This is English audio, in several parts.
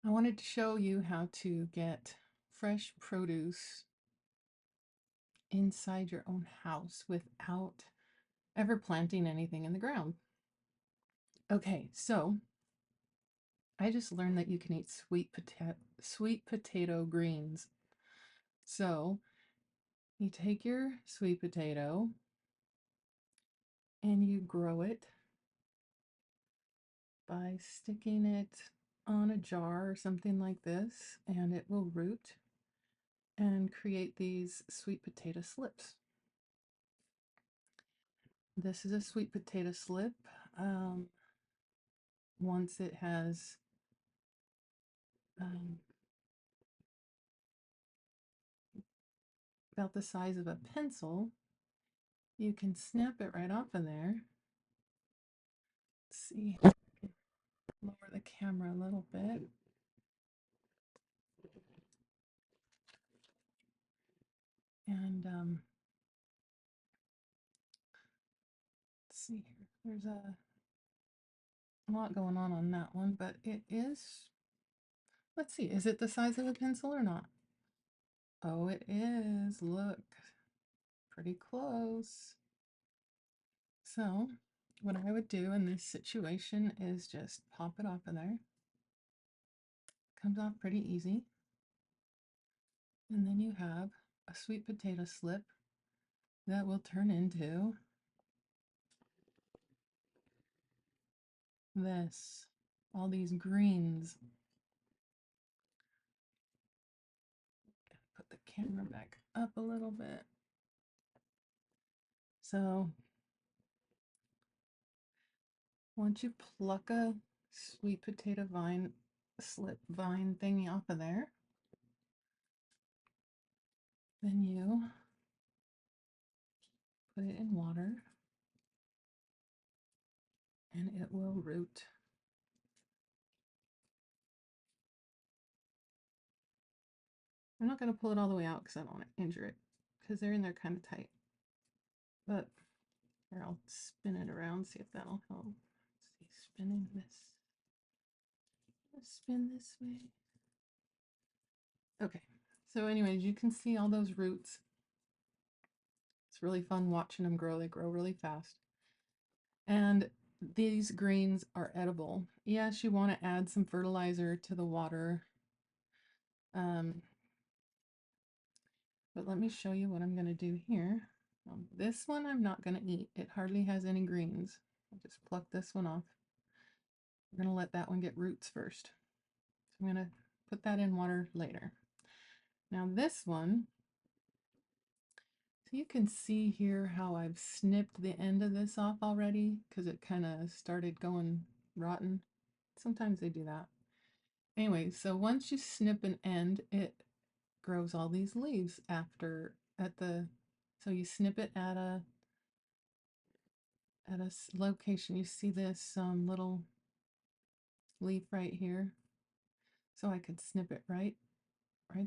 I wanted to show you how to get fresh produce inside your own house without ever planting anything in the ground. Okay, so I just learned that you can eat sweet potato greens. So you take your sweet potato and you grow it by sticking it on a jar or something like this, and it will root and create these sweet potato slips. This is a sweet potato slip. Once it has um, about the size of a pencil, you can snap it right off of there. Let's see, lower the camera a little bit. And let's see here. There's a lot going on that one, but it is, let's see, is it the size of a pencil or not? Oh, it is. Look, pretty close. So what I would do in this situation is just pop it off of there. Comes off pretty easy. And then you have a sweet potato slip that will turn into this, all these greens. Put the camera back up a little bit. So once you pluck a sweet potato vine, slip vine thingy off of there, then you put it in water and it will root. I'm not going to pull it all the way out because I don't want to injure it, because they're in there kind of tight. But here, I'll spin it around, see if that'll help. Let's see, spinning this. Let's spin this way. Okay, so anyways, you can see all those roots. It's really fun watching them grow. They grow really fast. And these greens are edible. Yes, you want to add some fertilizer to the water. But let me show you what I'm going to do here. This one I'm not going to eat. It hardly has any greens. I'll just pluck this one off. I'm going to let that one get roots first. So I'm going to put that in water later. Now this one, so you can see here how I've snipped the end of this off already because it kind of started going rotten. Sometimes they do that. Anyway, so once you snip an end, it grows all these leaves so you snip it at a location. You see this little leaf right here. So I could snip it right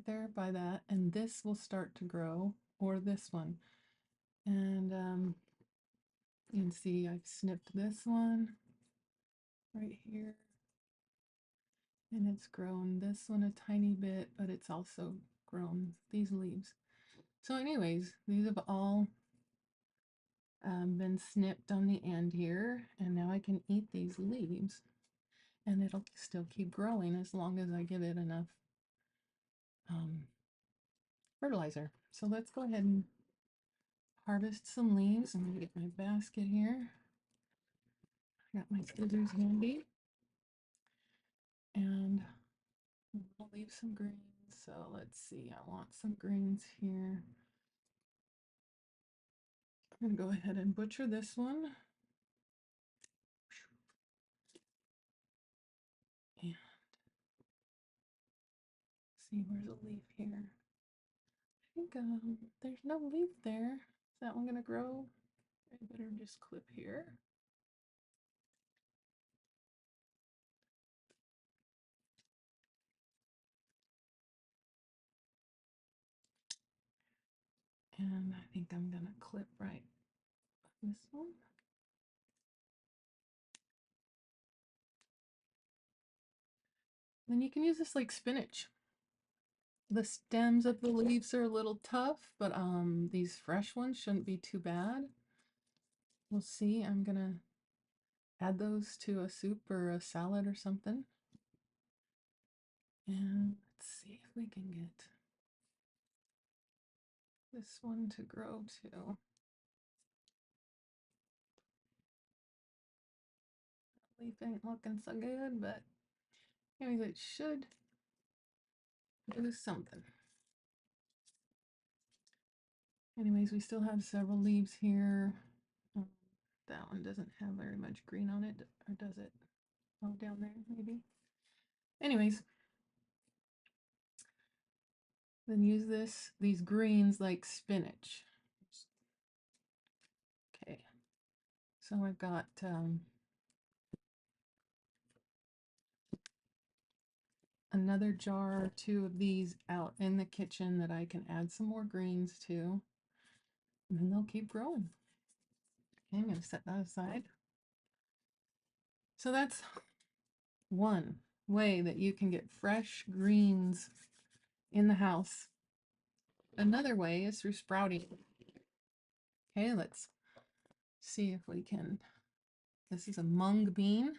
there by that, and this will start to grow, or this one. And you can see I've snipped this one right here, and it's grown this one a tiny bit, but it's also grown these leaves. So anyways, these have all been snipped on the end here, and now I can eat these leaves, and it'll still keep growing as long as I give it enough fertilizer. So let's go ahead and harvest some leaves. I'm going to get my basket here. I got my scissors handy, and I'll leave some greens. So let's see, I want some greens here. I'm going to go ahead and butcher this one. And see, where's a leaf here? I think there's no leaf there. Is that one going to grow? I better just clip here. And I think I'm going to clip right this one. Then you can use this like spinach. The stems of the leaves are a little tough, but these fresh ones shouldn't be too bad. We'll see. I'm gonna add those to a soup or a salad or something. And let's see if we can get this one to grow too. Leaf ain't looking so good, but anyways, it should do something. Anyways, we still have several leaves here. Um, that one doesn't have very much green on it, or does it? Oh, down there, maybe. Anyways, then use these greens like spinach. Okay, so I've got another jar or two of these out in the kitchen that I can add some more greens to, and then they'll keep growing. Okay, I'm going to set that aside. So that's one way that you can get fresh greens in the house. Another way is through sprouting. Okay, let's see if we can. This is a mung bean.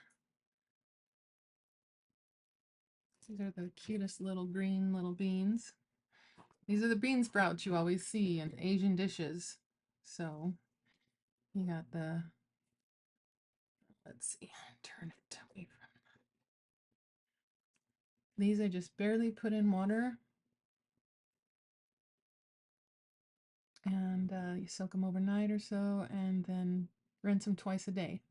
These are the cutest little green little beans. These are the bean sprouts you always see in Asian dishes. So you got the, let's see, turn it away from. These I just barely put in water. And you soak them overnight or so, and then rinse them twice a day.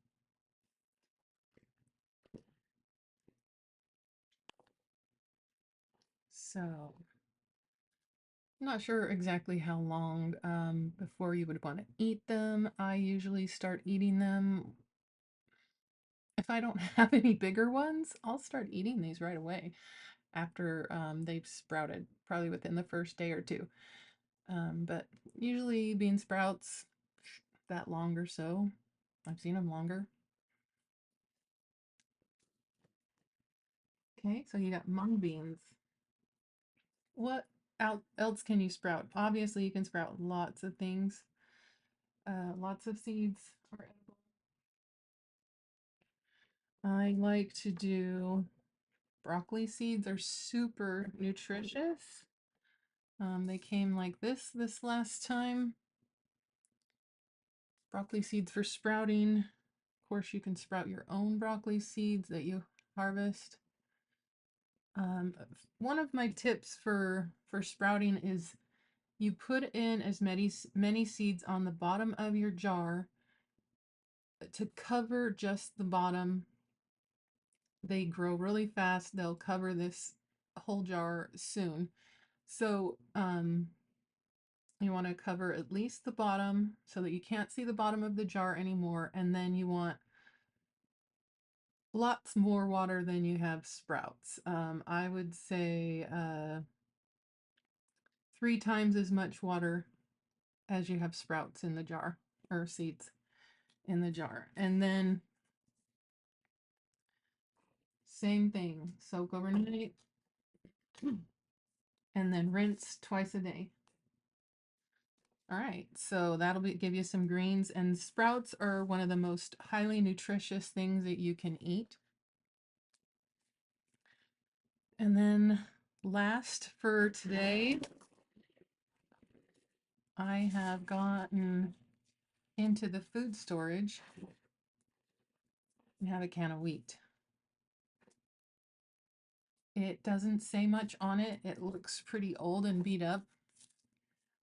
So I'm not sure exactly how long before you would want to eat them. I usually start eating them. If I don't have any bigger ones, I'll start eating these right away after they've sprouted, probably within the first day or two. But usually bean sprouts that long or so. I've seen them longer. Okay, so you got mung beans. What else can you sprout? Obviously, you can sprout lots of things. Lots of seeds are edible. I like to do broccoli seeds are super nutritious. They came like this last time. Broccoli seeds for sprouting. Of course, you can sprout your own broccoli seeds that you harvest. One of my tips for sprouting is you put in as many seeds on the bottom of your jar to cover just the bottom. They grow really fast. They'll cover this whole jar soon. So you want to cover at least the bottom so that you can't see the bottom of the jar anymore. And then you want lots more water than you have sprouts. I would say 3 times as much water as you have sprouts in the jar, or seeds in the jar. And then same thing, soak overnight and then rinse twice a day. All right, so that'll give you some greens, and sprouts are one of the most highly nutritious things that you can eat. And then last for today, I have gotten into the food storage and have a can of wheat. It doesn't say much on it. It looks pretty old and beat up.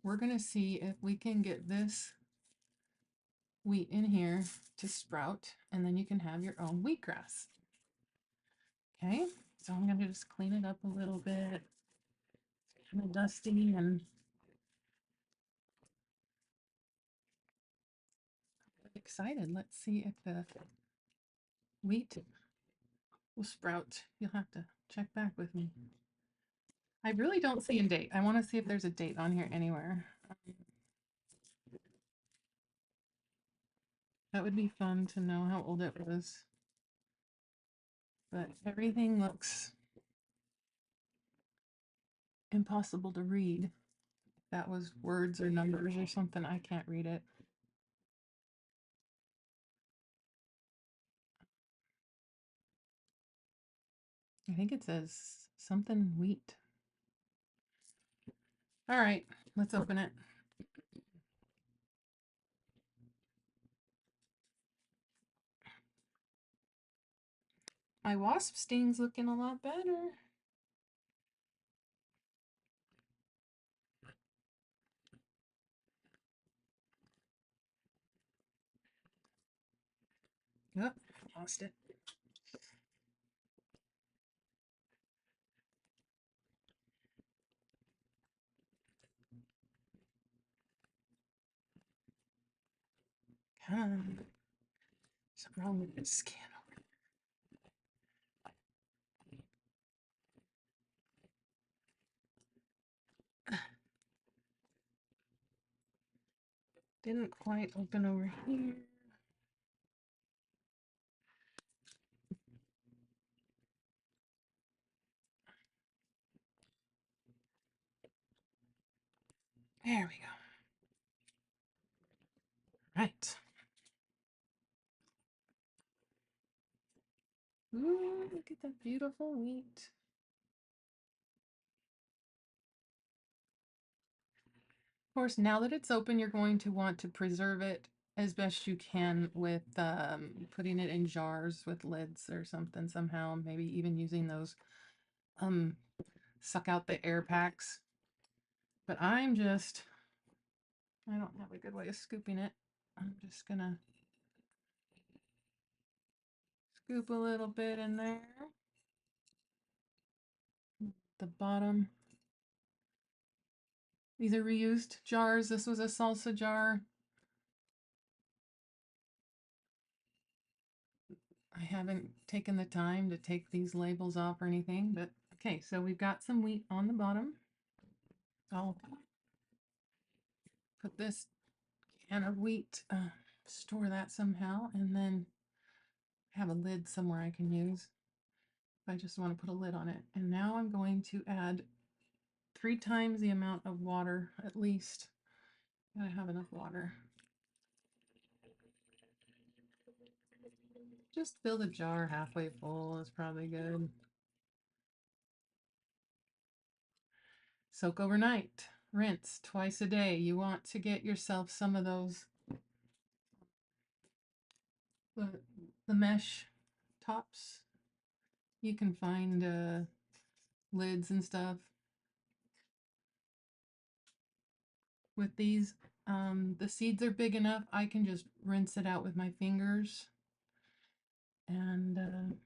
We're going to see if we can get this wheat in here to sprout, and then you can have your own wheatgrass. Okay, so I'm going to just clean it up a little bit. It's kind of dusty, and I'm excited. Let's see if the wheat will sprout. You'll have to check back with me. I really don't see a date. I want to see if there's a date on here anywhere. That would be fun to know how old it was. But everything looks impossible to read. That was words or numbers or something. I can't read it. I think it says something wheat. All right, let's open it. My wasp sting's looking a lot better. Oh, lost it. Come on. Something wrong with this scan. Didn't quite open over here. There we go. Right. Ooh, look at that beautiful wheat. Of course, now that it's open, you're going to want to preserve it as best you can with putting it in jars with lids or something somehow. Maybe even using those um, suck out the air packs. But I don't have a good way of scooping it. I'm just gonna scoop a little bit in there. The bottom. These are reused jars. This was a salsa jar. I haven't taken the time to take these labels off or anything, but okay, so we've got some wheat on the bottom. I'll put this can of wheat, store that somehow, and then have a lid somewhere I can use if I just want to put a lid on it. And now I'm going to add 3 times the amount of water at least. Gotta have enough water. Just fill the jar halfway full is probably good. Soak overnight. Rinse twice a day. You want to get yourself some of those the mesh tops. You can find lids and stuff with these. The seeds are big enough. I can just rinse it out with my fingers. And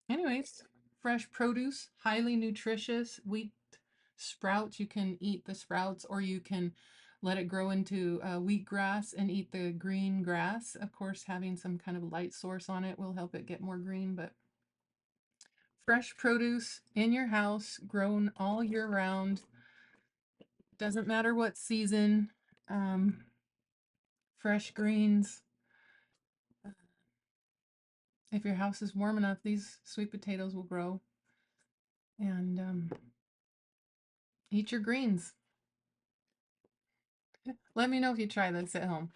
anyways, fresh produce, highly nutritious wheat sprouts. You can eat the sprouts, or you can let it grow into wheatgrass and eat the green grass. Of course, having some kind of light source on it will help it get more green, but fresh produce in your house, grown all year round. Doesn't matter what season. Fresh greens. If your house is warm enough, these sweet potatoes will grow. And eat your greens. Let me know if you try this at home.